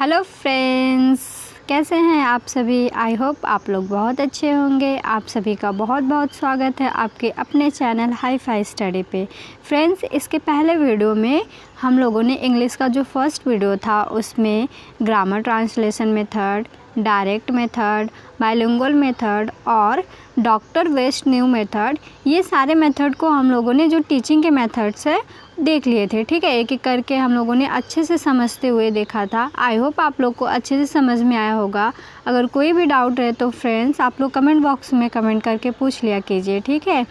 Hello friends, कैसे हैं आप सभी। आई होप आप लोग बहुत अच्छे होंगे। आप सभी का बहुत बहुत स्वागत है आपके अपने चैनल हाई फाई स्टडी पे। फ्रेंड्स, इसके पहले वीडियो में हम लोगों ने इंग्लिश का जो फर्स्ट वीडियो था उसमें grammar translation method, direct method, bilingual method और डॉक्टर वेस्ट न्यू मेथड, ये सारे मेथड को हम लोगों ने जो टीचिंग के मेथड्स है देख लिए थे। ठीक है, एक एक करके हम लोगों ने अच्छे से समझते हुए देखा था। आई होप आप लोग को अच्छे से समझ में आया होगा। अगर कोई भी डाउट है तो फ्रेंड्स आप लोग कमेंट बॉक्स में कमेंट करके पूछ लिया कीजिए। ठीक है,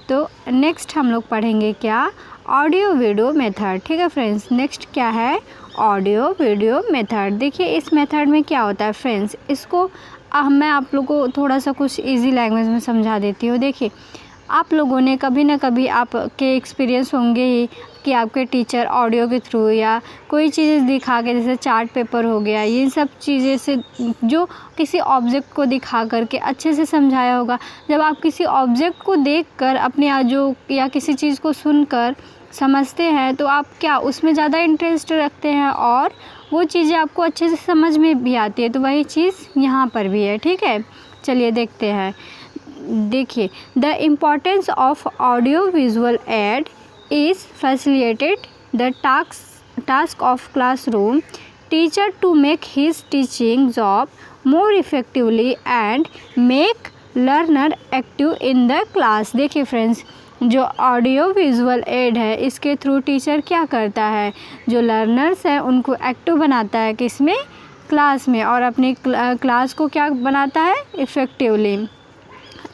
तो नेक्स्ट हम लोग पढ़ेंगे क्या, ऑडियो वीडियो मेथड। ठीक है फ्रेंड्स, नेक्स्ट क्या है, ऑडियो वीडियो मेथड। देखिए इस मेथड में क्या होता है फ्रेंड्स, इसको मैं आप लोग को थोड़ा सा कुछ इजी लैंग्वेज में समझा देती हूँ। देखिए आप लोगों ने कभी ना कभी आपके एक्सपीरियंस होंगे ही कि आपके टीचर ऑडियो के थ्रू या कोई चीज़ दिखा के, जैसे चार्ट पेपर हो गया, ये सब चीज़ें से जो किसी ऑब्जेक्ट को दिखा करके अच्छे से समझाया होगा। जब आप किसी ऑब्जेक्ट को देखकर अपने जो या किसी चीज़ को सुनकर समझते हैं तो आप क्या उसमें ज़्यादा इंटरेस्ट रखते हैं और वो चीज़ें आपको अच्छे से समझ में भी आती है। तो वही चीज़ यहाँ पर भी है। ठीक है, चलिए देखते हैं। देखिए, the importance of audio visual add is facilitated the task of classroom teacher to make his teaching job more effectively and make learner active in the class। देखिए फ्रेंड्स, जो ऑडियो विजुअल एड है इसके through teacher क्या करता है, जो learners हैं उनको एक्टिव बनाता है किसमें, क्लास में, और अपनी क्लास को क्या बनाता है, इफ़ेक्टिवली।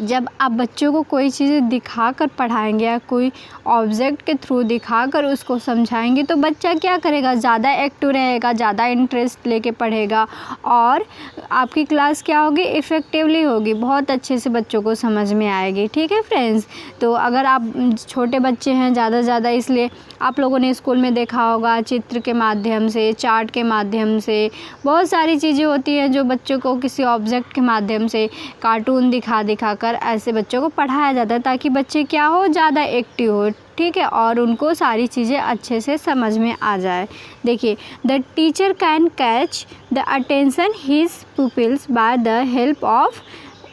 जब आप बच्चों को कोई चीज़ें दिखाकर पढ़ाएंगे या कोई ऑब्जेक्ट के थ्रू दिखाकर उसको समझाएंगे तो बच्चा क्या करेगा, ज़्यादा एक्टिव रहेगा, ज़्यादा इंटरेस्ट लेके पढ़ेगा और आपकी क्लास क्या होगी, इफ़ेक्टिवली होगी, बहुत अच्छे से बच्चों को समझ में आएगी। ठीक है फ्रेंड्स, तो अगर आप छोटे बच्चे हैं ज़्यादा इसलिए आप लोगों ने स्कूल में देखा होगा चित्र के माध्यम से, चार्ट के माध्यम से, बहुत सारी चीज़ें होती हैं जो बच्चों को किसी ऑब्जेक्ट के माध्यम से कार्टून दिखा कर ऐसे बच्चों को पढ़ाया जाता है ताकि बच्चे क्या हो, ज़्यादा एक्टिव हो। ठीक है, और उनको सारी चीज़ें अच्छे से समझ में आ जाए। देखिए, the teacher can catch the attention his pupils by the help of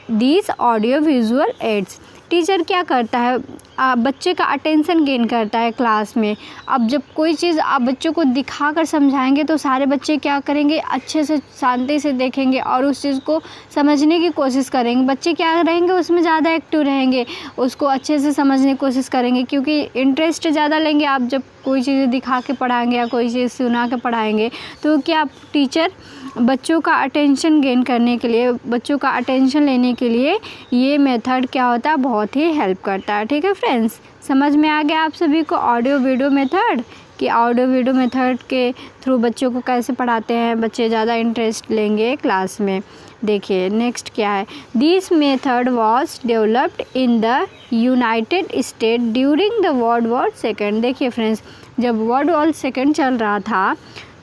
these audio visual aids. Teacher क्या करता है, बच्चे का अटेंशन गेन करता है क्लास में। अब जब कोई चीज़ आप बच्चों को दिखा कर समझाएंगे तो सारे बच्चे क्या करेंगे, अच्छे से शांति से देखेंगे और उस चीज़ को समझने की कोशिश करेंगे। बच्चे क्या रहेंगे, उसमें ज़्यादा एक्टिव रहेंगे, उसको अच्छे से समझने की कोशिश करेंगे क्योंकि इंटरेस्ट ज़्यादा लेंगे। आप जब कोई चीज़ें दिखा के पढ़ाएंगे या कोई चीज़ सुना के पढ़ाएंगे तो क्या टीचर बच्चों का अटेंशन गेन करने के लिए, बच्चों का अटेंशन लेने के लिए ये मेथड क्या होता है, बहुत ही हेल्प करता है। ठीक है फ्रेंड्स, समझ में आ गया आप सभी को ऑडियो वीडियो मेथड कि ऑडियो वीडियो मेथड के थ्रू बच्चों को कैसे पढ़ाते हैं, बच्चे ज़्यादा इंटरेस्ट लेंगे क्लास में। देखिए नेक्स्ट क्या है, this method was developed in the United state during the world war second. देखिए फ्रेंड्स, जब वर्ल्ड वॉर सेकेंड चल रहा था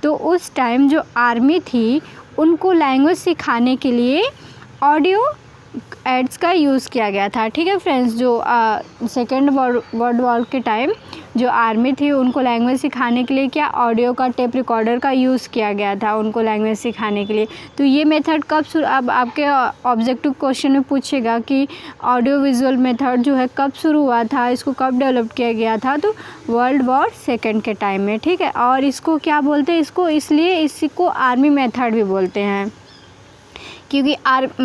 तो उस टाइम जो आर्मी थी उनको लैंग्वेज सिखाने के लिए ऑडियो एड्स का यूज़ किया गया था। ठीक है फ्रेंड्स, जो सेकेंड वर्ल्ड वॉर के टाइम जो आर्मी थी उनको लैंग्वेज सिखाने के लिए क्या, ऑडियो का टेप रिकॉर्डर का यूज़ किया गया था उनको लैंग्वेज सिखाने के लिए। तो ये मेथड कब अब आपके ऑब्जेक्टिव क्वेश्चन में पूछेगा कि ऑडियो विजुअल मेथड जो है कब शुरू हुआ था, इसको कब डेवलप किया गया था, तो वर्ल्ड वॉर सेकेंड के टाइम में। ठीक है, और इसको क्या बोलते हैं, इसको इसलिए इसी को आर्मी मेथड भी बोलते हैं क्योंकि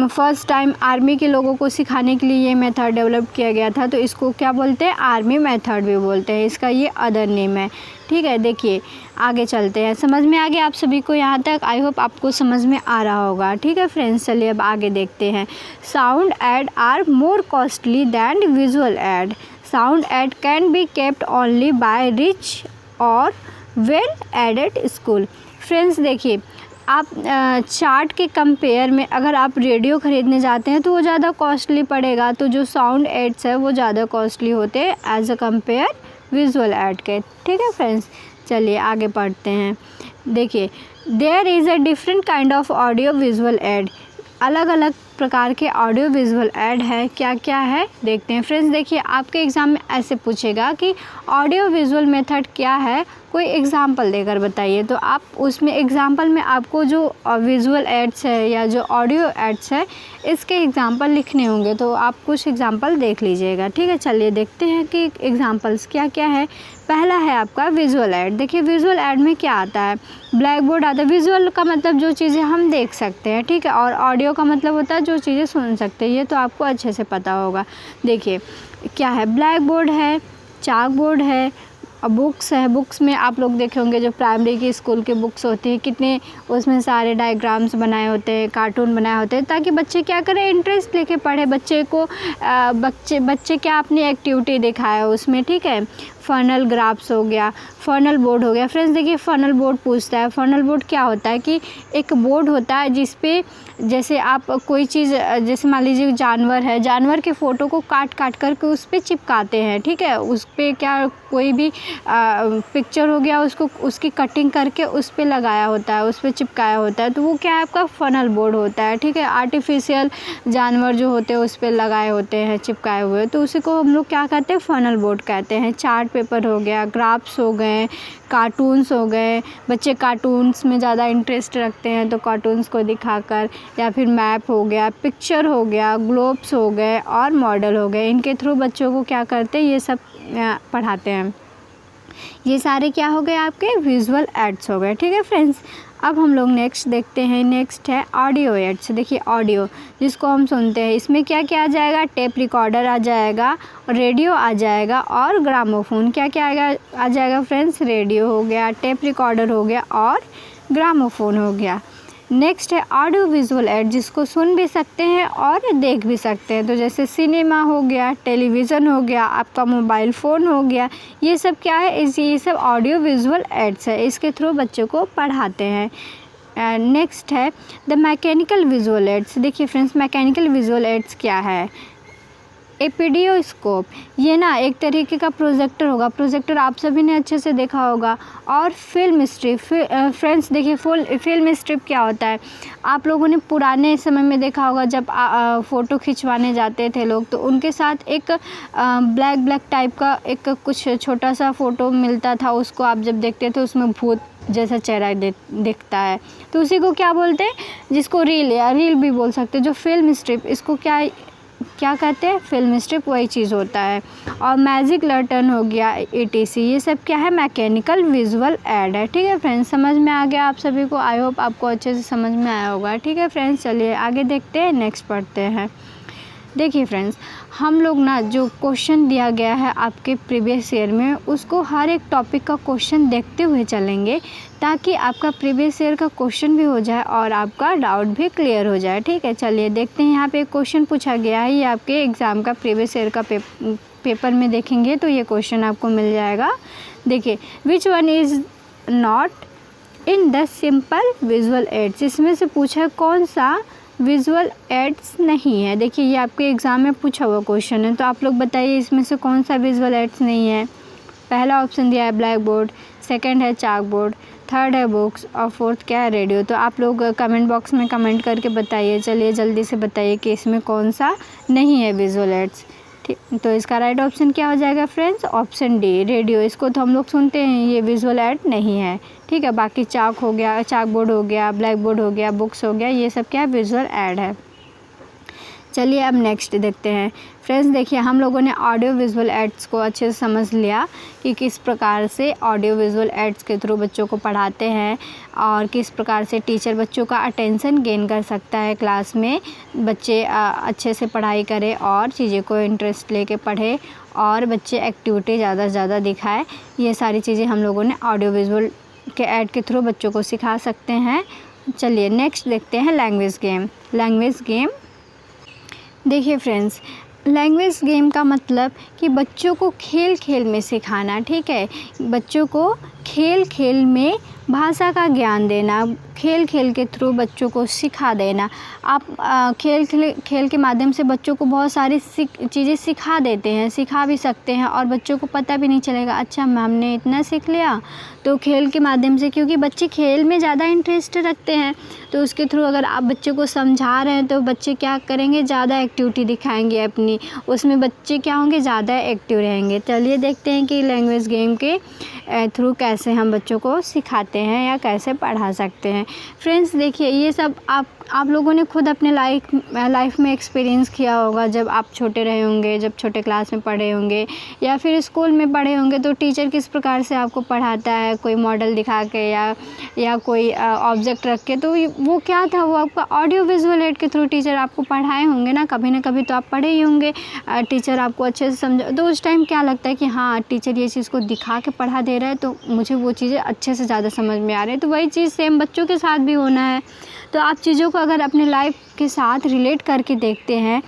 फर्स्ट टाइम आर्मी के लोगों को सिखाने के लिए ये मेथड डेवलप किया गया था, तो इसको क्या बोलते हैं, आर्मी मेथड भी बोलते हैं, इसका ये अदर नेम है। ठीक है, देखिए आगे चलते हैं। समझ में आ गया आप सभी को यहाँ तक, आई होप आपको समझ में आ रहा होगा। ठीक है फ्रेंड्स, चलिए अब आगे देखते हैं। Sound aid are more costly than visual aid. Sound aid can be kept only by rich और वेल एडेड स्कूल। फ्रेंड्स देखिए, आप चार्ट के कंपेयर में अगर आप रेडियो ख़रीदने जाते हैं तो वो ज़्यादा कॉस्टली पड़ेगा, तो जो साउंड एड्स है वो ज़्यादा कॉस्टली होते हैं as a compare visual aid के। ठीक है फ्रेंड्स, चलिए आगे पढ़ते हैं। देखिए, there is a different kind of audio visual aid. अलग अलग प्रकार के ऑडियो विजुअल ऐड है, क्या क्या है देखते हैं। फ्रेंड्स देखिए, आपके एग्ज़ाम में ऐसे पूछेगा कि ऑडियो विजुअल मेथड क्या है, कोई एग्ज़ाम्पल देकर बताइए। तो आप उसमें एग्ज़ाम्पल में आपको जो विजुअल एड्स है या जो ऑडियो एड्स है इसके एग्ज़ाम्पल लिखने होंगे, तो आप कुछ एग्ज़ाम्पल देख लीजिएगा। ठीक है, चलिए देखते हैं कि एग्ज़ाम्पल्स क्या क्या है। पहला है आपका विजुअल ऐड। देखिए विजुअल ऐड में क्या आता है, ब्लैक बोर्ड आता है। विजुअल का मतलब जो चीज़ें हम देख सकते हैं, ठीक है, और ऑडियो का मतलब होता है जो चीज़ें सुन सकते हैं। ये तो आपको अच्छे से पता होगा। देखिए क्या है, ब्लैक बोर्ड है, चाक बोर्ड है, बुक्स है। बुक्स में आप लोग देखे होंगे जो प्राइमरी की स्कूल की बुक्स होती हैं, कितने उसमें सारे डायग्राम्स बनाए होते हैं, कार्टून बनाए होते हैं, ताकि बच्चे क्या करें, इंटरेस्ट लेके पढ़े। बच्चे को बच्चे क्या अपनी एक्टिविटी दिखाए उसमें। ठीक है, फनल ग्राफ्स हो गया, फनल बोर्ड हो गया। फ्रेंड्स देखिए फनल बोर्ड पूछता है। फनल बोर्ड क्या होता है कि एक बोर्ड होता है जिस पे जैसे आप कोई चीज़, जैसे मान लीजिए जानवर है, जानवर के फ़ोटो को काट काट करके उस पर चिपकाते हैं। ठीक है, उस पर क्या कोई भी पिक्चर हो गया, उसको उसकी कटिंग करके उस पर लगाया होता है, उस पर चिपकाया होता है, तो वो क्या है, आपका फनल बोर्ड होता है। ठीक है, आर्टिफिशियल जानवर जो होते हैं उस पर लगाए होते हैं, चिपकाए हुए, तो उसी को हम लोग क्या कहते हैं, फनल बोर्ड कहते हैं। चार्ट पेपर हो गया, ग्राफ्स हो गए, कार्टून्स हो गए। बच्चे कार्टून्स में ज़्यादा इंटरेस्ट रखते हैं तो कार्टून्स को दिखाकर, या फिर मैप हो गया, पिक्चर हो गया, ग्लोब्स हो गए और मॉडल हो गए। इनके थ्रू बच्चों को क्या करते हैं, ये सब पढ़ाते हैं। ये सारे क्या हो गए, आपके विजुअल एड्स हो गए। ठीक है फ्रेंड्स, अब हम लोग नेक्स्ट देखते हैं। नेक्स्ट है ऑडियो एड्स। देखिए ऑडियो जिसको हम सुनते हैं, इसमें क्या क्या आ जाएगा, टेप रिकॉर्डर आ जाएगा, रेडियो आ जाएगा और ग्रामोफोन। क्या क्या आ जाएगा फ्रेंड्स, रेडियो हो गया, टेप रिकॉर्डर हो गया और ग्रामोफोन हो गया। नेक्स्ट है ऑडियो विजुअल ऐड, जिसको सुन भी सकते हैं और देख भी सकते हैं। तो जैसे सिनेमा हो गया, टेलीविज़न हो गया, आपका मोबाइल फ़ोन हो गया, ये सब क्या है, ये सब ऑडियो विजुअल एड्स है। इसके थ्रू बच्चों को पढ़ाते हैं। नेक्स्ट है द मैकेनिकल विजुअल एड्स। देखिए फ्रेंड्स, मैकेनिकल विजुअल एड्स क्या है, एपीडियोस्कोप, ये ना एक तरीके का प्रोजेक्टर होगा। प्रोजेक्टर आप सभी ने अच्छे से देखा होगा। और फिल्म स्ट्रिप। फ्रेंड्स देखिए फिल्म स्ट्रिप क्या होता है, आप लोगों ने पुराने समय में देखा होगा जब फ़ोटो खिंचवाने जाते थे लोग, तो उनके साथ एक ब्लैक टाइप का एक कुछ छोटा सा फ़ोटो मिलता था। उसको आप जब देखते थे उसमें भूत जैसा चेहरा दिखता है, तो उसी को क्या बोलते हैं, जिसको रील या रील भी बोल सकते हैं। जो फिल्म स्ट्रिप, इसको क्या कहते हैं, फिल्म स्ट्रिप, वही चीज़ होता है। और मैजिक लर्टन हो गया, ETC, ये सब क्या है, मैकेनिकल विजुअल ऐड है। ठीक है फ्रेंड्स, समझ में आ गया आप सभी को, आई होप आपको अच्छे से समझ में आया होगा। ठीक है फ्रेंड्स, चलिए आगे देखते हैं, नेक्स्ट पढ़ते हैं। देखिए फ्रेंड्स, हम लोग ना जो क्वेश्चन दिया गया है आपके प्रीवियस ईयर में, उसको हर एक टॉपिक का क्वेश्चन देखते हुए चलेंगे, ताकि आपका प्रीवियस ईयर का क्वेश्चन भी हो जाए और आपका डाउट भी क्लियर हो जाए। ठीक है, चलिए देखते हैं। यहाँ पे एक क्वेश्चन पूछा गया है, ये आपके एग्ज़ाम का प्रीवियस ईयर का पेपर में देखेंगे तो ये क्वेश्चन आपको मिल जाएगा। देखिए, which one is not in the simple visual aids, इसमें से पूछा कौन सा विजुअल एड्स नहीं है। देखिए ये आपके एग्ज़ाम में पूछा हुआ क्वेश्चन है, तो आप लोग बताइए इसमें से कौन सा विजुअल एड्स नहीं है। पहला ऑप्शन दिया है ब्लैक बोर्ड, सेकंड है चाक बोर्ड, थर्ड है बुक्स और फोर्थ क्या है, रेडियो। तो आप लोग कमेंट बॉक्स में कमेंट करके बताइए। चलिए जल्दी से बताइए कि इसमें कौन सा नहीं है विजुअल एड्स। ठीक, तो इसका राइट ऑप्शन क्या हो जाएगा फ्रेंड्स, ऑप्शन डी, रेडियो। इसको तो हम लोग सुनते हैं, ये विजुअल ऐड नहीं है। ठीक है, बाकी चाक हो गया, चाक बोर्ड हो गया, ब्लैक बोर्ड हो गया, बुक्स हो गया, ये सब क्या है, विजुअल ऐड है। चलिए अब नेक्स्ट देखते हैं। फ्रेंड्स देखिए, हम लोगों ने ऑडियो विजुअल एड्स को अच्छे से समझ लिया कि किस प्रकार से ऑडियो विजुअल एड्स के थ्रू बच्चों को पढ़ाते हैं और किस प्रकार से टीचर बच्चों का अटेंशन गेन कर सकता है क्लास में। बच्चे अच्छे से पढ़ाई करें और चीज़ें को इंटरेस्ट लेके पढ़े और बच्चे एक्टिविटी ज़्यादा से ज़्यादा दिखाए। ये सारी चीज़ें हम लोगों ने ऑडियो विजुअल के ऐड के थ्रू बच्चों को सिखा सकते हैं। चलिए नेक्स्ट देखते हैं लैंग्वेज गेम। लैंग्वेज गेम देखिए फ्रेंड्स, लैंग्वेज गेम का मतलब कि बच्चों को खेल खेल में सिखाना। ठीक है, बच्चों को खेल खेल में भाषा का ज्ञान देना, खेल खेल के थ्रू बच्चों को सिखा देना। आप खेल के माध्यम से बच्चों को बहुत सारी चीज़ें सिखा देते हैं, सिखा भी सकते हैं और बच्चों को पता भी नहीं चलेगा अच्छा मैम ने इतना सीख लिया। तो खेल के माध्यम से, क्योंकि बच्चे खेल में ज़्यादा इंटरेस्ट रखते हैं, तो उसके थ्रू अगर आप बच्चे को समझा रहे हैं तो बच्चे क्या करेंगे, ज़्यादा एक्टिविटी दिखाएंगे अपनी, उसमें बच्चे क्या होंगे, ज़्यादा एक्टिव रहेंगे। चलिए देखते हैं कि लैंग्वेज गेम के थ्रू कैसे हम बच्चों को सिखाते हैं या कैसे पढ़ा सकते हैं। फ्रेंड्स देखिए, ये सब आप लोगों ने खुद अपने लाइफ में एक्सपीरियंस किया होगा। जब आप छोटे रहे होंगे, जब छोटे क्लास में पढ़े होंगे या फिर स्कूल में पढ़े होंगे, तो टीचर किस प्रकार से आपको पढ़ाता है, कोई मॉडल दिखा के या कोई ऑब्जेक्ट रख के। तो वो क्या था, वो आपका ऑडियो विजुअल एड के थ्रू टीचर आपको पढ़ाए होंगे ना, कभी ना कभी तो आप पढ़े ही होंगे। टीचर आपको अच्छे से समझा, तो उस टाइम क्या लगता है कि हाँ टीचर ये चीज़ को दिखा के पढ़ा दे रहा है, तो मुझे वो चीज़ें अच्छे से ज़्यादा समझ में आ रही है। तो वही चीज़ सेम बच्चों के साथ भी होना है। तो आप चीज़ों को अगर अपने लाइफ के साथ रिलेट करके देखते हैं,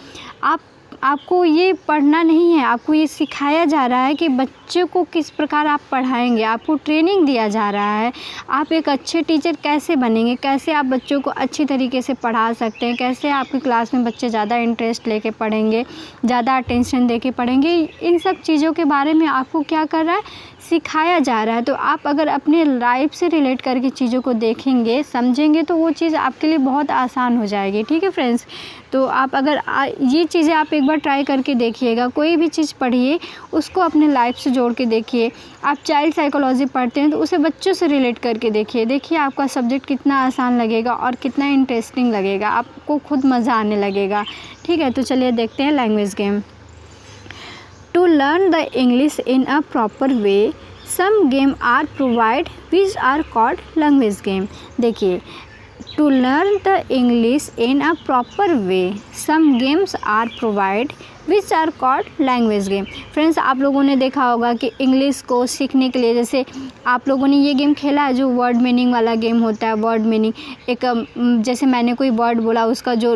आपको ये पढ़ना नहीं है, आपको ये सिखाया जा रहा है कि बच्चे को किस प्रकार आप पढ़ाएंगे, आपको ट्रेनिंग दिया जा रहा है। आप एक अच्छे टीचर कैसे बनेंगे, कैसे आप बच्चों को अच्छी तरीके से पढ़ा सकते हैं, कैसे आपकी क्लास में बच्चे ज़्यादा इंटरेस्ट लेके पढ़ेंगे, ज़्यादा अटेंशन देके पढ़ेंगे। इन सब चीज़ों के बारे में आपको क्या कर रहा है, सिखाया जा रहा है। तो आप अगर अपने लाइफ से रिलेट करके चीज़ों को देखेंगे, समझेंगे, तो वो चीज़ आपके लिए बहुत आसान हो जाएगी। ठीक है फ्रेंड्स, तो आप अगर ये चीज़ें आप एक बार ट्राई करके देखिएगा। कोई भी चीज़ पढ़िए, उसको अपने लाइफ से जोड़ के देखिए। आप चाइल्ड साइकोलॉजी पढ़ते हैं तो उसे बच्चों से रिलेट करके देखिए आपका सब्जेक्ट कितना आसान लगेगा और कितना इंटरेस्टिंग लगेगा, आपको खुद मज़ा आने लगेगा। ठीक है, तो चलिए देखते हैं language game. To learn the English in a proper way, some games are provided which are called language game. देखिए, to learn the English in a proper way, some games are provided which are called language game. Friends, आप लोगों ने देखा होगा कि English को सीखने के लिए, जैसे आप लोगों ने ये गेम खेला है जो वर्ड मीनिंग वाला गेम होता है। वर्ड मीनिंग, एक जैसे मैंने कोई वर्ड बोला, उसका जो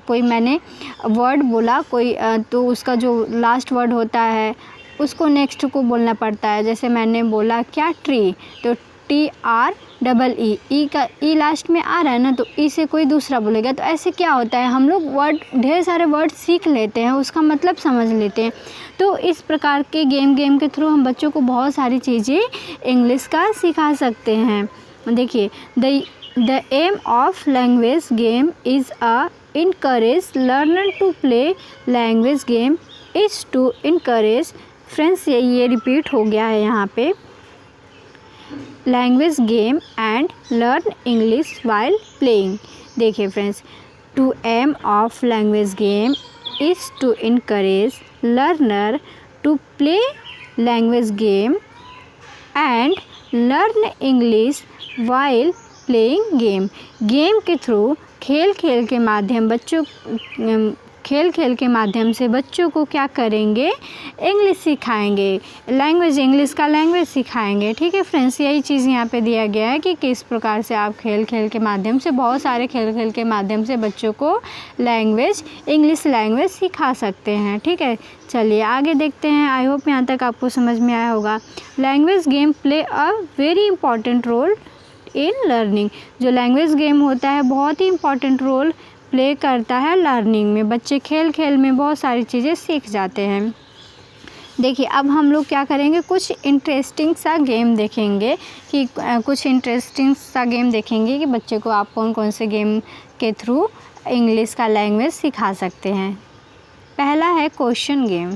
कोई मैंने वर्ड बोला कोई, तो उसका जो लास्ट वर्ड होता है उसको नेक्स्ट को बोलना पड़ता है। जैसे मैंने बोला क्या, ट्री, तो TREE का ई लास्ट में आ रहा है ना, तो ई से कोई दूसरा बोलेगा। तो ऐसे क्या होता है, हम लोग ढेर सारे वर्ड सीख लेते हैं, उसका मतलब समझ लेते हैं। तो इस प्रकार के गेम के थ्रू हम बच्चों को बहुत सारी चीज़ें इंग्लिश का सिखा सकते हैं। देखिए, the aim of language game is encourage learner to play language game is to encourage। Friends, ये रिपीट हो गया है यहाँ पे, language game and learn English while playing. देखिए friends, to aim of language game is to encourage learner to play language game and learn English while playing game. Game के through, खेल खेल के माध्यम से बच्चों को क्या करेंगे, इंग्लिश सिखाएंगे, इंग्लिश का लैंग्वेज सिखाएंगे। ठीक है फ्रेंड्स, यही चीज़ यहाँ पे दिया गया है कि किस प्रकार से आप खेल के माध्यम से, बहुत सारे खेल के माध्यम से बच्चों को इंग्लिश लैंग्वेज सिखा सकते हैं। ठीक है, चलिए आगे देखते हैं। आई होप यहाँ तक आपको समझ में आया होगा। Language game play a very important role in learning. जो लैंग्वेज गेम होता है बहुत ही इंपॉर्टेंट रोल प्ले करता है लर्निंग में। बच्चे खेल में बहुत सारी चीज़ें सीख जाते हैं। देखिए, अब हम लोग क्या करेंगे, कुछ इंटरेस्टिंग सा गेम देखेंगे कि बच्चे को आप कौन कौन से गेम के थ्रू इंग्लिश का लैंग्वेज सिखा सकते हैं। पहला है क्वेश्चन गेम,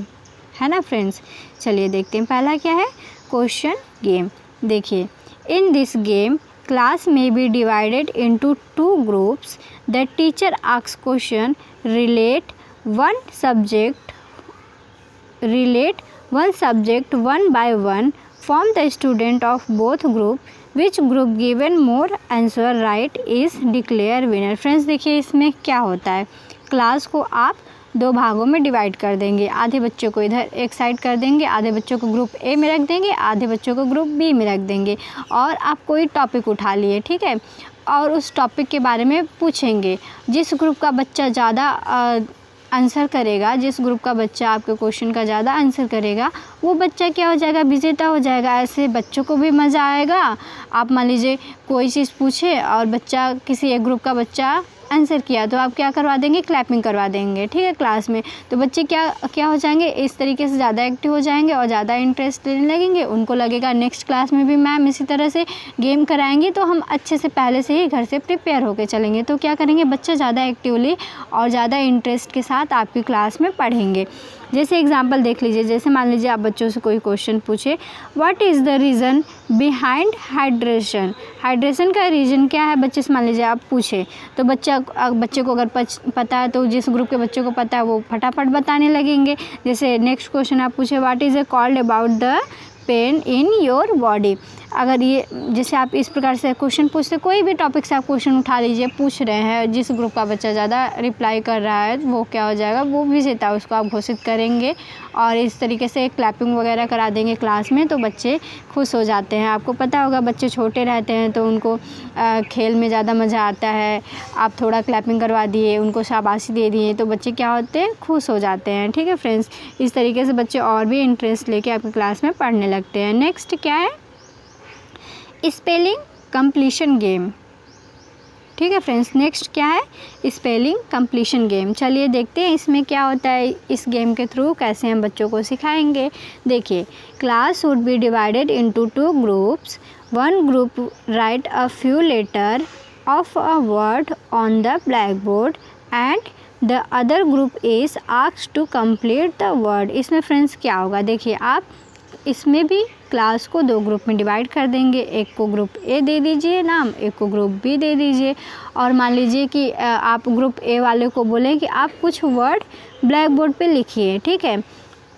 है ना फ्रेंड्स। चलिए देखते हैं पहला क्या है, क्वेश्चन गेम। देखिए, in this game class may be divided into two groups. The teacher asks question, relate one subject one by one from the student of both group. Which group given more answer right is declare winner. Friends, देखिए इसमें क्या होता है, class को आप दो भागों में डिवाइड कर देंगे। आधे बच्चों को इधर एक साइड कर देंगे, आधे बच्चों को ग्रुप ए में रख देंगे, आधे बच्चों को ग्रुप बी में रख देंगे। और आप कोई टॉपिक उठा लिए, ठीक है, और उस टॉपिक के बारे में पूछेंगे। जिस ग्रुप का बच्चा ज़्यादा आंसर करेगा, जिस ग्रुप का बच्चा आपके क्वेश्चन का ज़्यादा आंसर करेगा वो बच्चा क्या हो जाएगा, विजेता हो जाएगा। ऐसे बच्चों को भी मज़ा आएगा। आप मान लीजिए कोई चीज़ पूछे और बच्चा किसी एक ग्रुप का बच्चा आंसर किया तो आप क्या करवा देंगे, क्लैपिंग करवा देंगे, ठीक है, क्लास में। तो बच्चे क्या हो जाएंगे, इस तरीके से ज़्यादा एक्टिव हो जाएंगे और ज़्यादा इंटरेस्ट लेने लगेंगे। उनको लगेगा नेक्स्ट क्लास में भी मैम इसी तरह से गेम कराएंगी तो हम अच्छे से पहले से ही घर से प्रिपेयर होकर चलेंगे। तो क्या करेंगे, बच्चे ज़्यादा एक्टिवली और ज़्यादा इंटरेस्ट के साथ आपकी क्लास में पढ़ेंगे। जैसे एग्जाम्पल देख लीजिए, जैसे मान लीजिए आप बच्चों से कोई क्वेश्चन पूछे, what is the reason behind hydration. Hydration का रीज़न क्या है, बच्चे से मान लीजिए आप पूछे तो बच्चे को अगर पता है तो जिस ग्रुप के बच्चे को पता है वो फटाफट बताने लगेंगे। जैसे नेक्स्ट क्वेश्चन आप पूछे, what is called about the pain in your body. अगर ये जैसे आप इस प्रकार से क्वेश्चन पूछते, कोई भी टॉपिक से आप क्वेश्चन उठा लीजिए, पूछ रहे हैं, जिस ग्रुप का बच्चा ज़्यादा रिप्लाई कर रहा है वो क्या हो जाएगा, वो विजेता, उसको आप घोषित करेंगे और इस तरीके से क्लैपिंग वगैरह करा देंगे क्लास में तो बच्चे खुश हो जाते हैं। आपको पता होगा बच्चे छोटे रहते हैं तो उनको खेल में ज़्यादा मज़ा आता है। आप थोड़ा क्लैपिंग करवा दिए, उनको शाबाशी दे दिए तो बच्चे क्या होते हैं, खुश हो जाते हैं। ठीक है फ्रेंड्स, इस तरीके से बच्चे और भी इंटरेस्ट लेके आपकी क्लास में पढ़ने लगते हैं। नेक्स्ट क्या है, स्पेलिंग कंप्लीशन गेम। ठीक है फ्रेंड्स, नेक्स्ट क्या है, स्पेलिंग कंप्लीशन गेम। चलिए देखते हैं इसमें क्या होता है, इस गेम के थ्रू कैसे हम बच्चों को सिखाएंगे। देखिए, class would be divided into 2 groups. One group write a few letter of a word on the black board and the other group is asked to complete the word. इसमें friends क्या होगा, देखिए आप इसमें भी क्लास को 2 group में divide कर देंगे। एक को ग्रुप ए दे दीजिए नाम, एक को ग्रुप बी दे दीजिए। और मान लीजिए कि आप ग्रुप ए वाले को बोलें कि आप कुछ वर्ड ब्लैक बोर्ड पे लिखिए। ठीक है,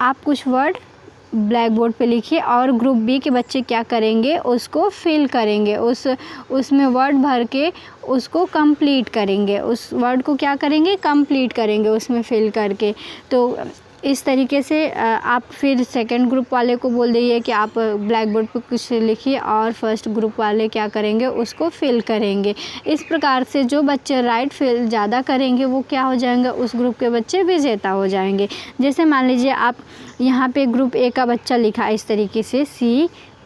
आप कुछ वर्ड ब्लैक बोर्ड पे लिखिए और ग्रुप बी के बच्चे क्या करेंगे, उसको फिल करेंगे, उसमें वर्ड भर के उसको कंप्लीट करेंगे। उस वर्ड को क्या करेंगे, कंप्लीट करेंगे उसमें फिल करके। तो इस तरीके से आप फिर सेकंड ग्रुप वाले को बोल दीजिए कि आप ब्लैक बोर्ड पर कुछ लिखिए और फर्स्ट ग्रुप वाले क्या करेंगे, उसको फिल करेंगे। इस प्रकार से जो बच्चे राइट फिल ज़्यादा करेंगे वो क्या हो जाएंगे, उस ग्रुप के बच्चे विजेता हो जाएंगे। जैसे मान लीजिए आप यहाँ पे ग्रुप ए का बच्चा लिखा इस तरीके से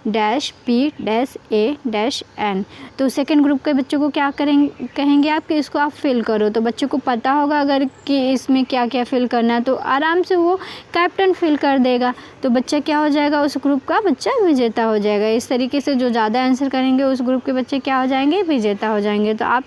C-P-A-N, तो सेकंड ग्रुप के बच्चों को क्या कहेंगे आप कि इसको आप फिल करो। तो बच्चों को पता होगा अगर कि इसमें क्या क्या फिल करना है तो आराम से वो कैप्टन फिल कर देगा। तो बच्चा क्या हो जाएगा, उस ग्रुप का बच्चा विजेता हो जाएगा। इस तरीके से जो ज़्यादा आंसर करेंगे उस ग्रुप के बच्चे क्या हो जाएंगे, विजेता हो जाएंगे। तो आप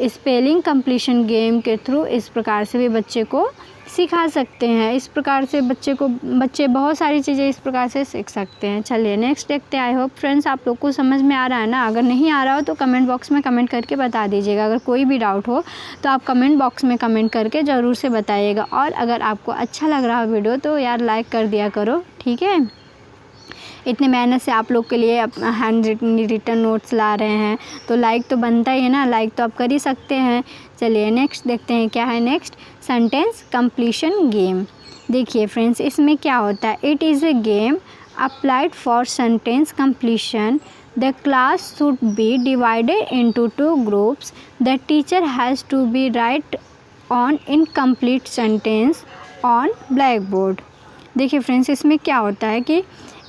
स्पेलिंग कंप्लीशन गेम के थ्रू इस प्रकार से भी बच्चे को सिखा सकते हैं। इस प्रकार से बच्चे बहुत सारी चीज़ें इस प्रकार से सीख सकते हैं। चलिए नेक्स्ट देखते हैं। आई होप फ्रेंड्स आप लोग को समझ में आ रहा है ना। अगर नहीं आ रहा हो तो कमेंट बॉक्स में कमेंट करके बता दीजिएगा। अगर कोई भी डाउट हो तो आप कमेंट बॉक्स में कमेंट करके ज़रूर से बताइएगा। और अगर आपको अच्छा लग रहा हो वीडियो तो यार लाइक कर दिया करो, ठीक है। इतने मेहनत से आप लोग के लिए हैंड रिटन नोट्स ला रहे हैं तो लाइक तो बनता ही है ना, लाइक तो आप कर ही सकते हैं। चलिए नेक्स्ट देखते हैं क्या है। Next, sentence completion game. देखिए फ्रेंड्स, इसमें क्या होता है, it is a game applied for sentence completion. The class should be divided into 2 groups. The teacher has to be write on incomplete sentence on black board. देखिए friends, इसमें क्या होता है कि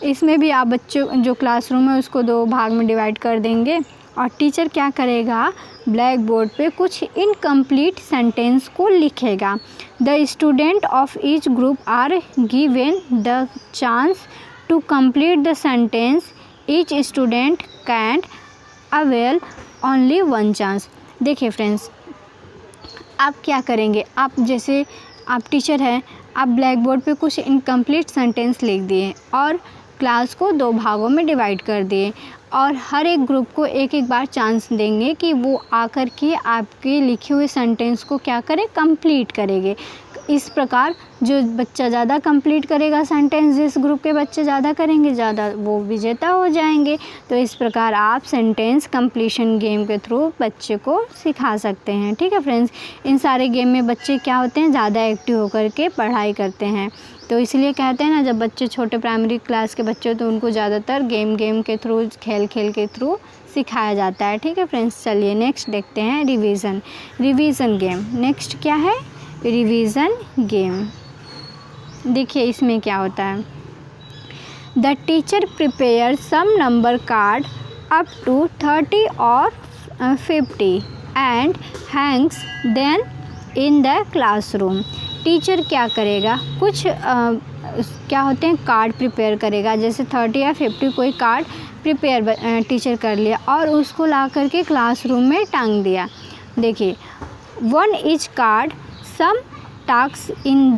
इसमें भी आप बच्चों जो क्लासरूम है उसको 2 भाग में डिवाइड कर देंगे और टीचर क्या करेगा, ब्लैक बोर्ड पे कुछ इनकम्प्लीट सेंटेंस को लिखेगा। The student of each group are given the chance to complete the sentence. Each student can avail only 1 chance. देखिए फ्रेंड्स, आप क्या करेंगे, आप जैसे आप टीचर हैं, आप ब्लैक बोर्ड पे कुछ इनकम्प्लीट सेंटेंस लिख दिए और क्लास को 2 भागों में डिवाइड कर दिए और हर एक ग्रुप को एक बार चांस देंगे कि वो आकर के आपके लिखे हुए सेंटेंस को क्या करे, कंप्लीट करेंगे। इस प्रकार जो बच्चा ज़्यादा कंप्लीट करेगा सेंटेंस, जिस ग्रुप के बच्चे ज़्यादा करेंगे ज़्यादा, वो विजेता हो जाएंगे। तो इस प्रकार आप सेंटेंस कंप्लीशन गेम के थ्रू बच्चे को सिखा सकते हैं। ठीक है फ्रेंड्स, इन सारे गेम में बच्चे क्या होते हैं, ज़्यादा एक्टिव होकर के पढ़ाई करते हैं। तो इसलिए कहते हैं ना, जब बच्चे छोटे प्राइमरी क्लास के बच्चे तो उनको ज़्यादातर गेम के थ्रू, खेल के थ्रू सिखाया जाता है। ठीक है फ्रेंड्स, चलिए नेक्स्ट देखते हैं रिवीजन गेम। नेक्स्ट क्या है, रिवीजन गेम। देखिए इसमें क्या होता है, the teacher prepare some number card up to 30 और 50 and hangs then in the classroom. Teacher क्या करेगा, कुछ क्या होते हैं कार्ड प्रिपेयर करेगा, जैसे 30 या 50 कोई कार्ड प्रिपेयर टीचर कर लिया और उसको ला करके क्लासरूम में टांग दिया। देखिए one each card some task in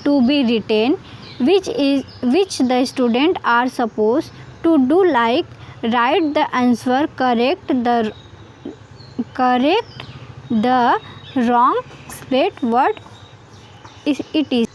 to be written which the student are supposed to do, like write the answer, correct the wrong spelled word it is।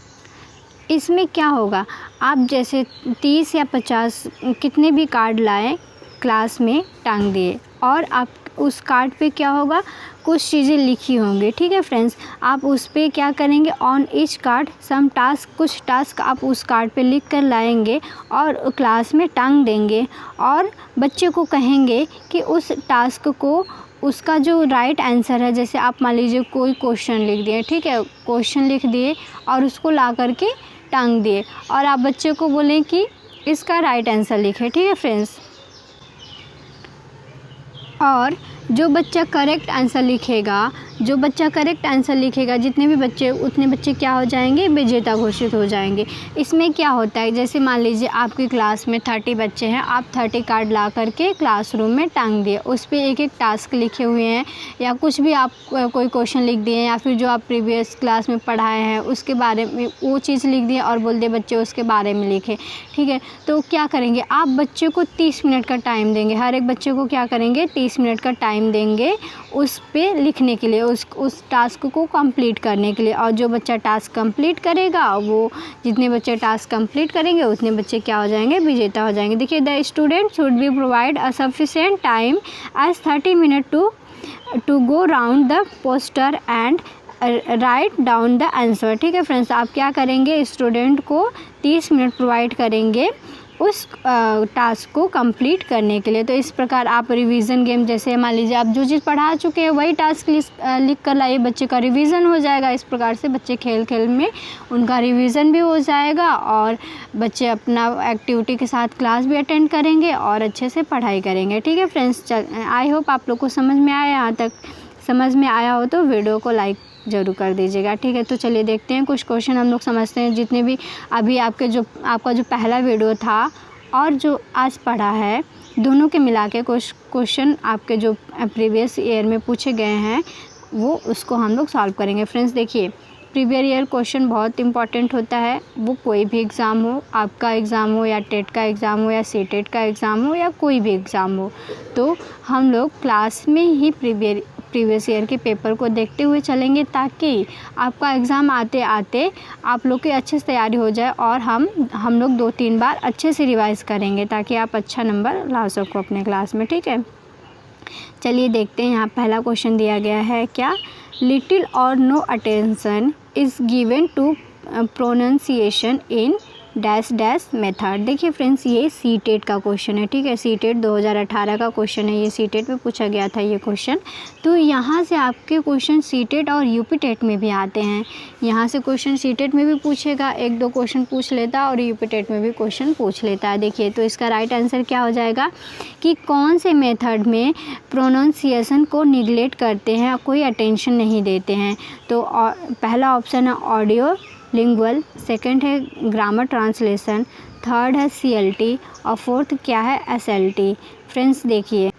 इसमें क्या होगा, आप जैसे 30 या 50 कितने भी कार्ड लाए क्लास में टांग दिए और आप उस कार्ड पे क्या होगा, कुछ चीज़ें लिखी होंगी। ठीक है फ्रेंड्स, आप उस पे क्या करेंगे, on each card some task, कुछ टास्क आप उस कार्ड पे लिख कर लाएंगे और क्लास में टांग देंगे और बच्चे को कहेंगे कि उस टास्क को उसका जो राइट आंसर है, जैसे आप मान लीजिए कोई क्वेश्चन लिख दिए, ठीक है, क्वेश्चन लिख दिए और उसको ला करके टांग दिए और आप बच्चे को बोलें कि इसका राइट आंसर लिखे। ठीक है फ्रेंड्स, और जो बच्चा करेक्ट आंसर लिखेगा, जितने भी बच्चे उतने बच्चे क्या हो जाएंगे, विजेता घोषित हो जाएंगे। इसमें क्या होता है, जैसे मान लीजिए आपकी क्लास में 30 बच्चे हैं, आप 30 कार्ड ला करके क्लासरूम में टांग दिए, उस पर एक एक टास्क लिखे हुए हैं या कुछ भी आप कोई क्वेश्चन लिख दिए या फिर जो आप प्रीवियस क्लास में पढ़ाए हैं उसके बारे में वो चीज़ लिख दिए और बोल दिए बच्चे उसके बारे में लिखे। ठीक है, तो क्या करेंगे, आप बच्चे को 30 मिनट का टाइम देंगे, हर एक बच्चे को क्या करेंगे 30 मिनट का टाइम देंगे उस पे लिखने के लिए, उस टास्क को कंप्लीट करने के लिए। और जो बच्चा टास्क कंप्लीट करेगा, वो जितने बच्चे टास्क कंप्लीट करेंगे उतने बच्चे क्या हो जाएंगे, विजेता हो जाएंगे। देखिए the student should be provide a sufficient time as 30 minute to go round the poster and write down the answer. ठीक है फ्रेंड्स, आप क्या करेंगे, स्टूडेंट को 30 मिनट प्रोवाइड करेंगे उस टास्क को कंप्लीट करने के लिए। तो इस प्रकार आप रिवीजन गेम, जैसे मान लीजिए आप जो चीज़ पढ़ा चुके हैं वही टास्क लिख कर लाइए, बच्चे का रिवीजन हो जाएगा। इस प्रकार से बच्चे खेल खेल में उनका रिवीजन भी हो जाएगा और बच्चे अपना एक्टिविटी के साथ क्लास भी अटेंड करेंगे और अच्छे से पढ़ाई करेंगे। ठीक है फ्रेंड्स, आई होप आप लोग को समझ में आया, यहाँ तक समझ में आया हो तो वीडियो को लाइक ज़रूर कर दीजिएगा। ठीक है, तो चलिए देखते हैं कुछ क्वेश्चन हम लोग समझते हैं। जितने भी अभी आपका जो पहला वीडियो था और जो आज पढ़ा है, दोनों के मिला के कुछ क्वेश्चन आपके जो प्रीवियस ईयर में पूछे गए हैं वो उसको हम लोग सॉल्व करेंगे। फ्रेंड्स देखिए, प्रीवियस ईयर क्वेश्चन बहुत इंपॉर्टेंट होता है, वो कोई भी एग्ज़ाम हो, आपका एग्ज़ाम हो या टेट का एग्ज़ाम हो या सीटेट का एग्ज़ाम हो या कोई भी एग्ज़ाम हो, तो हम लोग क्लास में ही प्रीवियस ईयर के पेपर को देखते हुए चलेंगे ताकि आपका एग्ज़ाम आते आते आप लोग की अच्छे से तैयारी हो जाए और हम लोग 2-3 बार अच्छे से रिवाइज़ करेंगे ताकि आप अच्छा नंबर ला सको अपने क्लास में। ठीक है, चलिए देखते हैं। यहाँ पहला क्वेश्चन दिया गया है, क्या लिटिल और no attention is given to pronunciation in dash dash method. देखिए फ्रेंड्स, ये सीटेट का क्वेश्चन है। ठीक है, सीटेट 2018 का क्वेश्चन है, ये सीटेट में पूछा गया था ये क्वेश्चन। तो यहाँ से आपके क्वेश्चन सीटेट और यूपी टेट में भी आते हैं। यहाँ से क्वेश्चन सीटेट में भी पूछेगा, 1-2 क्वेश्चन पूछ लेता है और यूपी टेट में भी क्वेश्चन पूछ लेता है। देखिए, तो इसका राइट आंसर क्या हो जाएगा कि कौन से मेथड में प्रोनाउंसिएशन को निगलेक्ट करते हैं, कोई अटेंशन नहीं देते हैं। तो पहला ऑप्शन है ऑडियो लिंगुअल, सेकंड है ग्रामर ट्रांसलेशन, थर्ड है CLT और फोर्थ क्या है SLT। फ्रेंड्स देखिए,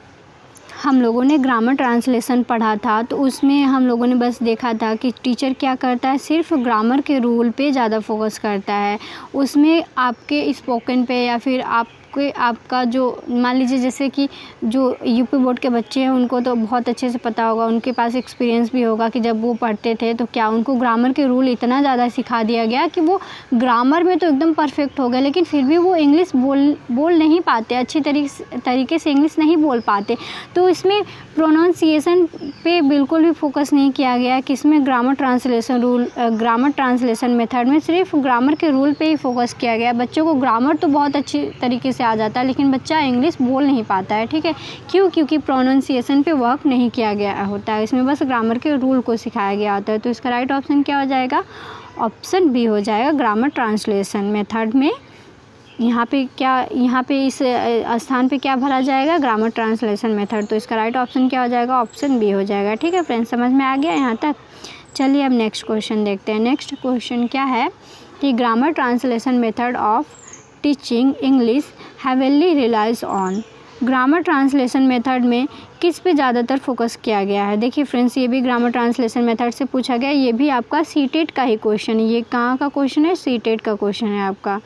हम लोगों ने ग्रामर ट्रांसलेशन पढ़ा था तो उसमें हम लोगों ने बस देखा था कि टीचर क्या करता है, सिर्फ ग्रामर के रूल पे ज़्यादा फोकस करता है। उसमें आपके स्पोकन पे या फिर आपका जो मान लीजिए जैसे कि जो यूपी बोर्ड के बच्चे हैं उनको तो बहुत अच्छे से पता होगा, उनके पास एक्सपीरियंस भी होगा कि जब वो पढ़ते थे तो क्या उनको ग्रामर के रूल इतना ज़्यादा सिखा दिया गया कि वो ग्रामर में तो एकदम परफेक्ट हो गए, लेकिन फिर भी वो इंग्लिश बोल नहीं पाते, अच्छी तरीके से इंग्लिश नहीं बोल पाते। तो इसमें प्रोनाउंसिएशन पे बिल्कुल भी फोकस नहीं किया गया कि इसमें ग्रामर ट्रांसलेशन मेथड में सिर्फ ग्रामर के रूल पे ही फोकस किया गया। बच्चों को ग्रामर तो बहुत अच्छी तरीके से आ जाता है, लेकिन बच्चा इंग्लिश बोल नहीं पाता है, ठीक है। क्यों? क्योंकि प्रोनाउंसिएशन पे वर्क नहीं किया गया होता है, इसमें बस ग्रामर के रूल को सिखाया गया होता है। तो इसका राइट ऑप्शन क्या हो जाएगा? ऑप्शन बी हो जाएगा, ग्रामर ट्रांसलेशन मेथड में यहाँ पे इस स्थान पे क्या भरा जाएगा? Grammar translation method. तो इसका राइट ऑप्शन क्या हो जाएगा? ऑप्शन बी हो जाएगा, ठीक है फ्रेंड्स। समझ में आ गया यहाँ तक? चलिए अब नेक्स्ट क्वेश्चन देखते हैं। नेक्स्ट क्वेश्चन क्या है कि grammar translation method of teaching English heavily relies on. Grammar translation method में किस पे ज़्यादातर फोकस किया गया है? देखिए फ्रेंड्स, ये भी ग्रामर ट्रांसलेशन मेथड से पूछा गया, ये भी आपका सीटेट का ही क्वेश्चन है। ये कहाँ का क्वेश्चन है? सीटेट का क्वेश्चन है आपका।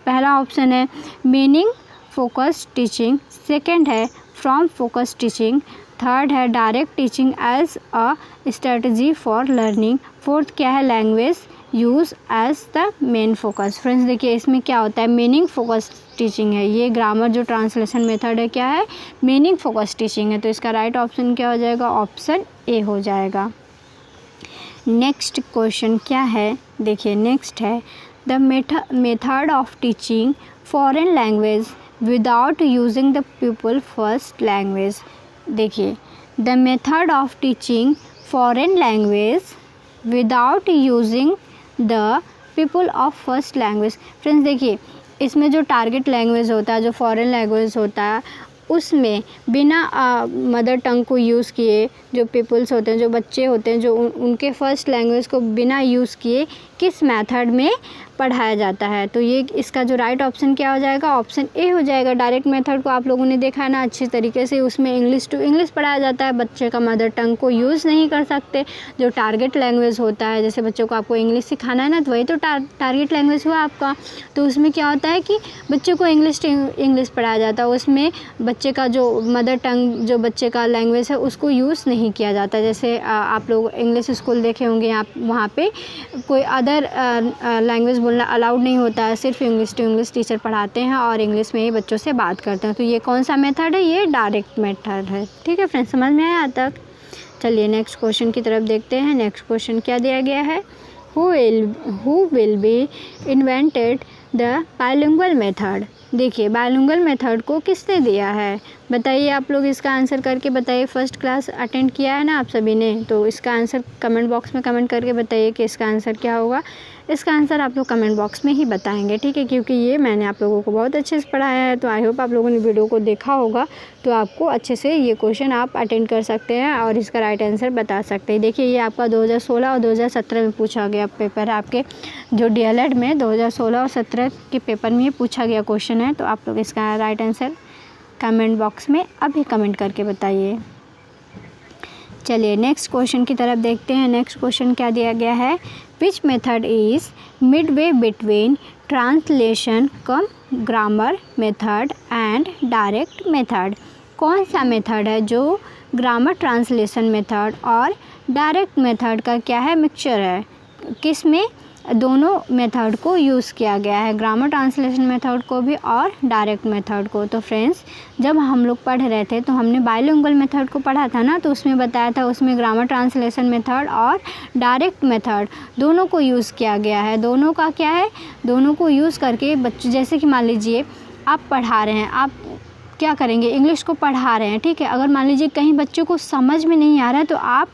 पहला ऑप्शन है मीनिंग फोकस टीचिंग, सेकंड है फ्रॉम फोकस टीचिंग, थर्ड है direct teaching as a strategy for learning, fourth क्या है? Language use as the main focus. Friends देखिए इसमें क्या होता है? मीनिंग फोकस टीचिंग है। ये ग्रामर जो ट्रांसलेशन मेथड है क्या है? मीनिंग फोकस टीचिंग है। तो इसका राइट ऑप्शन क्या हो जाएगा? ऑप्शन ए हो जाएगा। नेक्स्ट क्वेश्चन क्या है? देखिए नेक्स्ट है the method of teaching foreign language without using the people first language. देखिए the method of teaching foreign language without using the people of first language. Friends देखिए इसमें जो टारगेट लैंग्वेज होता है, जो फॉरेन लैंग्वेज होता है, उसमें बिना मदर टंग को यूज़ किए जो पीपल्स होते हैं, जो बच्चे होते हैं, जो उनके फर्स्ट लैंग्वेज को बिना यूज़ किए किस मेथड में पढ़ाया जाता है। तो ये इसका जो राइट ऑप्शन क्या हो जाएगा? ऑप्शन ए हो जाएगा। डायरेक्ट मेथड को आप लोगों ने देखा है ना अच्छी तरीके से, उसमें इंग्लिश टू इंग्लिश पढ़ाया जाता है, बच्चे का मदर टंग को यूज़ नहीं कर सकते। जो टारगेट लैंग्वेज होता है, जैसे बच्चों को आपको इंग्लिश सिखाना है ना, तो वही तो टारगेट लैंग्वेज हुआ आपका। तो उसमें क्या होता है कि बच्चों को इंग्लिश टू इंग्लिश पढ़ाया जाता है, उसमें बच्चे का जो मदर टंग जो बच्चे का लैंग्वेज है उसको यूज़ नहीं किया जाता। जैसे आप लोग इंग्लिश स्कूल देखे होंगे, यहाँ वहाँ पे कोई अदर लैंग्वेज बोलना अलाउड नहीं होता है, सिर्फ इंग्लिश टू इंग्लिश टीचर पढ़ाते हैं और इंग्लिश में ही बच्चों से बात करते हैं। तो ये कौन सा मेथड है? ये डायरेक्ट मेथड है, ठीक है फ्रेंड्स। समझ में आया तक? चलिए नेक्स्ट क्वेश्चन की तरफ देखते हैं। नेक्स्ट क्वेश्चन क्या दिया गया है? Who will be invented the bilingual method. देखिए बाइलिंगुअल मेथड को किसने दिया है? बताइए आप लोग इसका आंसर करके बताइए। फर्स्ट क्लास अटेंड किया है ना आप सभी ने, तो इसका आंसर कमेंट बॉक्स में कमेंट करके बताइए कि इसका आंसर क्या होगा। इसका आंसर आप लोग कमेंट बॉक्स में ही बताएंगे, ठीक है, क्योंकि ये मैंने आप लोगों को बहुत अच्छे से पढ़ाया है। तो आई होप आप लोगों ने वीडियो को देखा होगा, तो आपको अच्छे से ये क्वेश्चन आप अटेंड कर सकते हैं और इसका राइट आंसर बता सकते हैं। देखिए ये आपका 2016 और 2017 में पूछा गया पेपर है, आपके जो DLED में 2016 और 17 के पेपर में ये पूछा गया क्वेश्चन है। तो आप लोग इसका राइट आंसर कमेंट बॉक्स में अभी कमेंट करके बताइए। चलिए नेक्स्ट क्वेश्चन की तरफ देखते हैं। नेक्स्ट क्वेश्चन क्या दिया गया है? Which method is Midway between translation come grammar method and direct method. कौन सा मेथड है जो ग्रामर ट्रांसलेशन मेथड और डायरेक्ट मेथड का क्या है? मिक्सचर है। किस में दोनों मेथड को यूज़ किया गया है, ग्रामर ट्रांसलेशन मेथड को भी और डायरेक्ट मेथड को। तो फ्रेंड्स जब हम लोग पढ़ रहे थे तो हमने बाइलिंगुअल मेथड को पढ़ा था ना, तो उसमें बताया था उसमें ग्रामर ट्रांसलेशन मेथड और डायरेक्ट मेथड दोनों को यूज़ किया गया है। दोनों का क्या है? दोनों को यूज़ करके बच्चे, जैसे कि मान लीजिए आप पढ़ा रहे हैं, आप क्या करेंगे? इंग्लिश को पढ़ा रहे हैं, ठीक है। अगर मान लीजिए कहीं बच्चे को समझ में नहीं आ रहा है तो आप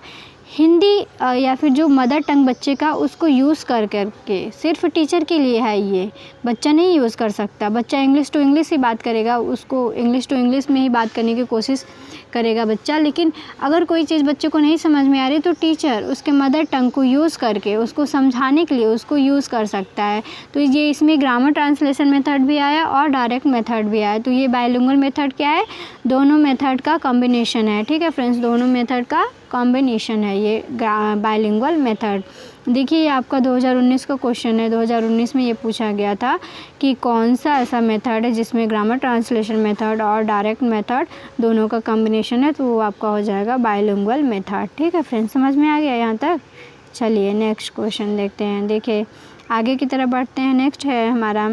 हिंदी या फिर जो मदर टंग बच्चे का उसको यूज़ कर करके, सिर्फ टीचर के लिए है ये, बच्चा नहीं यूज़ कर सकता। बच्चा इंग्लिश टू इंग्लिश ही बात करेगा, उसको इंग्लिश टू इंग्लिश में ही बात करने की कोशिश करेगा बच्चा। लेकिन अगर कोई चीज़ बच्चे को नहीं समझ में आ रही तो टीचर उसके मदर टंग को यूज़ करके उसको समझाने के लिए उसको यूज़ कर सकता है। तो ये इसमें ग्रामर ट्रांसलेशन मेथड भी आया और डायरेक्ट मेथड भी आया। तो ये बाइलिंगुअल मेथड क्या है? दोनों मेथड का कॉम्बिनेशन है, ठीक है फ्रेंड्स, दोनों मेथड का कॉम्बिनेशन है ये बाइलिंगुअल मेथड। देखिए ये आपका 2019 का क्वेश्चन है। 2019 में ये पूछा गया था कि कौन सा ऐसा मेथड है जिसमें ग्रामर ट्रांसलेशन मेथड और डायरेक्ट मेथड दोनों का कॉम्बिनेशन है, तो वो आपका हो जाएगा बाइलिंगुअल मेथड, ठीक है फ्रेंड्स। समझ में आ गया यहाँ तक? चलिए नेक्स्ट क्वेश्चन देखते हैं। देखिए आगे की तरफ बढ़ते हैं। नेक्स्ट है हमारा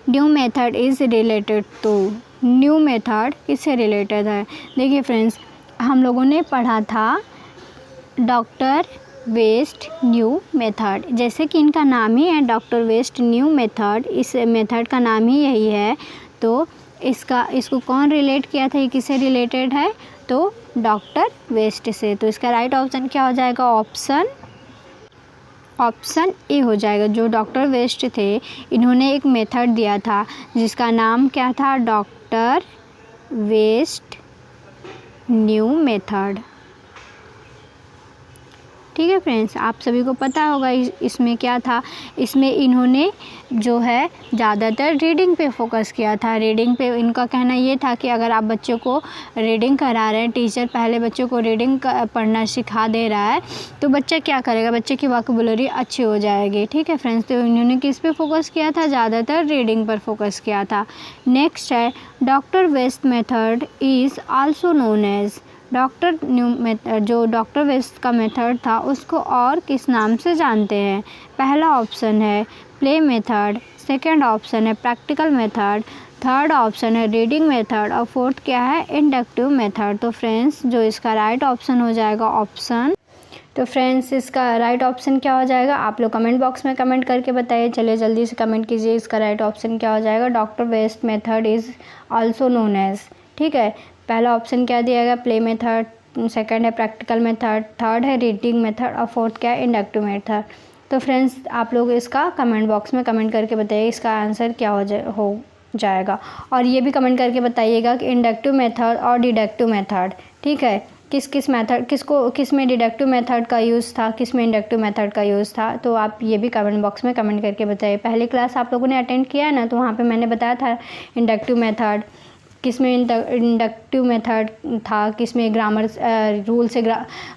new method is related to. New method किससे रिलेटेड है? देखिए फ्रेंड्स हम लोगों ने पढ़ा था डॉक्टर वेस्ट न्यू मेथड, जैसे कि इनका नाम ही है डॉक्टर वेस्ट न्यू मेथड, इस मेथड का नाम ही यही है। तो तो इसको कौन रिलेट किया था, ये किससे रिलेटेड है, तो डॉक्टर वेस्ट से। तो इसका राइट ऑप्शन क्या हो जाएगा, ऑप्शन ए हो जाएगा। जो डॉक्टर वेस्ट थे इन्होंने एक मेथड दिया था जिसका नाम क्या था, डॉक्टर वेस्ट न्यू मेथड। ठीक है फ्रेंड्स, आप सभी को पता होगा इसमें क्या था, इसमें इन्होंने जो है ज़्यादातर रीडिंग पे फोकस किया था। रीडिंग पे इनका कहना ये था कि अगर आप बच्चों को रीडिंग करा रहे हैं, टीचर पहले बच्चों को रीडिंग पढ़ना सिखा दे रहा है, तो बच्चा क्या करेगा, बच्चे की वोकैबुलरी अच्छी हो जाएगी। ठीक है फ्रेंड्स, तो इन्होंने किस पे फोकस किया था, ज़्यादातर रीडिंग पर फोकस किया था। नेक्स्ट है Doctor West method is also known as, Doctor new method, जो डॉक्टर वेस्ट का मेथड था उसको और किस नाम से जानते हैं। पहला ऑप्शन है प्ले मेथड, सेकंड ऑप्शन है प्रैक्टिकल मेथड, थर्ड ऑप्शन है रीडिंग मेथड और फोर्थ क्या है, इंडक्टिव मेथड। तो फ्रेंड्स जो इसका राइट ऑप्शन हो जाएगा ऑप्शन, तो फ्रेंड्स इसका राइट ऑप्शन क्या हो जाएगा, आप लोग कमेंट बॉक्स में कमेंट करके बताइए। चलिए जल्दी से कमेंट कीजिए, इसका राइट ऑप्शन क्या हो जाएगा, Doctor West method is also known as. ठीक है, पहला ऑप्शन क्या दिया गया, प्ले मेथड, सेकंड है प्रैक्टिकल मेथड, थर्ड है रीडिंग मेथड और फोर्थ क्या है, इंडक्टिव मेथड। तो फ्रेंड्स आप लोग इसका कमेंट बॉक्स में कमेंट करके बताइए इसका आंसर क्या हो जाएगा। और ये भी कमेंट करके बताइएगा कि इंडक्टिव मेथड और डिडक्टिव मेथड, ठीक है, किस मेथड किस में डिडक्टिव मेथड का यूज़ था, किस में इंडक्टिव मेथड का यूज़ था। तो आप ये भी कमेंट बॉक्स में कमेंट करके बताइए। पहली क्लास आप लोगों ने अटेंड किया है ना, तो वहाँ पे मैंने बताया था इंडक्टिव मेथड किस में इंडक्टिव मेथड था, किस में ग्रामर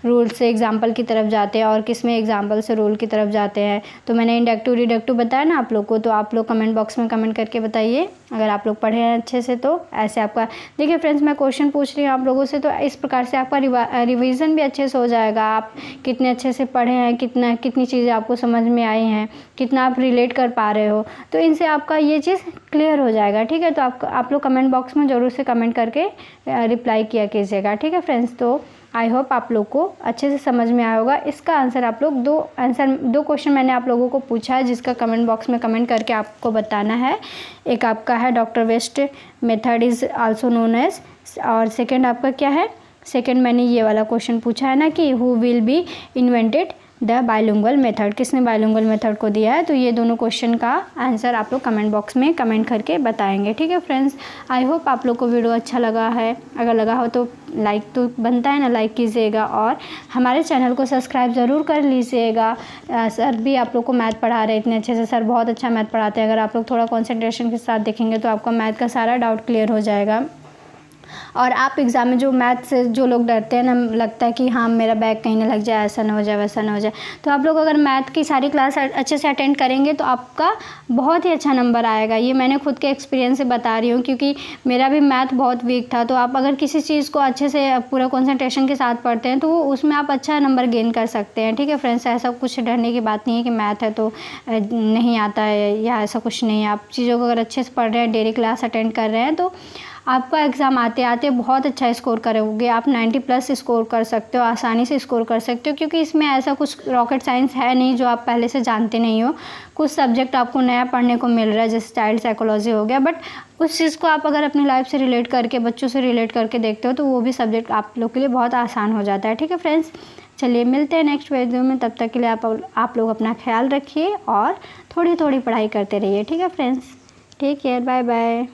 रूल से एग्जाम्पल की तरफ जाते हैं और किस में एग्जाम्पल से रूल की तरफ जाते हैं। तो मैंने इंडक्टिव डिडक्टिव बताया ना आप लोग को, तो आप लोग कमेंट बॉक्स में कमेंट करके बताइए अगर आप लोग पढ़े हैं अच्छे से। तो ऐसे आपका देखिए फ्रेंड्स, मैं क्वेश्चन पूछ रही हूँ आप लोगों से, तो इस प्रकार से आपका रिवीजन भी अच्छे से हो जाएगा। आप कितने अच्छे से पढ़े हैं, कितनी चीज़ें आपको समझ में आई हैं, कितना आप रिलेट कर पा रहे हो, तो इनसे आपका ये चीज़ क्लियर हो जाएगा। ठीक है, तो आप लोग कमेंट बॉक्स में ज़रूर से कमेंट करके रिप्लाई किया कीजिएगा। ठीक है फ्रेंड्स, तो आई होप आप लोग को अच्छे से समझ में आया होगा। इसका आंसर आप लोग दो क्वेश्चन मैंने आप लोगों को पूछा है जिसका कमेंट बॉक्स में कमेंट करके आपको बताना है। एक आपका है Doctor West method is also known as, और सेकंड आपका क्या है, सेकंड मैंने ये वाला क्वेश्चन पूछा है ना कि who will be invented the bilingual method, किसने बाइलिंगुअल मेथड को दिया है। तो ये दोनों क्वेश्चन का आंसर आप लोग कमेंट बॉक्स में कमेंट करके बताएंगे। ठीक है फ्रेंड्स, आई होप आप लोग को वीडियो अच्छा लगा है। अगर लगा हो तो लाइक तो बनता है ना, लाइक कीजिएगा और हमारे चैनल को सब्सक्राइब ज़रूर कर लीजिएगा। सर भी आप लोग को मैथ पढ़ा रहे इतने अच्छे से, सर बहुत अच्छा मैथ पढ़ाते हैं। अगर आप लोग थोड़ा कॉन्सेंट्रेशन के साथ देखेंगे तो आपका मैथ का सारा डाउट क्लियर हो जाएगा। और आप एग्ज़ाम में जो मैथ से जो लोग डरते हैं ना, लगता है कि हाँ मेरा बैग कहीं ना लग जाए, ऐसा ना हो जाए वैसा ना हो जाए, तो आप लोग अगर मैथ की सारी क्लास अच्छे से अटेंड करेंगे तो आपका बहुत ही अच्छा नंबर आएगा। ये मैंने खुद के एक्सपीरियंस से बता रही हूँ, क्योंकि मेरा भी मैथ बहुत वीक था। तो आप अगर किसी चीज़ को अच्छे से पूरा कॉन्सेंट्रेशन के साथ पढ़ते हैं तो उसमें आप अच्छा नंबर गेन कर सकते हैं। ठीक है फ्रेंड्स, ऐसा कुछ डरने की बात नहीं है कि मैथ है तो नहीं आता है या ऐसा कुछ नहीं है। आप चीज़ों को अगर अच्छे से पढ़ रहे हैं, डेली क्लास अटेंड कर रहे हैं, तो आपका एग्ज़ाम आते आते बहुत अच्छा स्कोर करोगे। आप 90+ स्कोर कर सकते हो, आसानी से स्कोर कर सकते हो, क्योंकि इसमें ऐसा कुछ रॉकेट साइंस है नहीं जो आप पहले से जानते नहीं हो। कुछ सब्जेक्ट आपको नया पढ़ने को मिल रहा है, जैसे चाइल्ड साइकोलॉजी हो गया, बट उस चीज़ को आप अगर अपनी लाइफ से रिलेट करके, बच्चों से रिलेट करके देखते हो तो वो भी सब्जेक्ट आप लोग के लिए बहुत आसान हो जाता है। ठीक है फ्रेंड्स, चलिए मिलते हैं नेक्स्ट वीडियो में। तब तक के लिए आप लोग अपना ख्याल रखिए और थोड़ी थोड़ी पढ़ाई करते रहिए। ठीक है friends, take care, bye bye.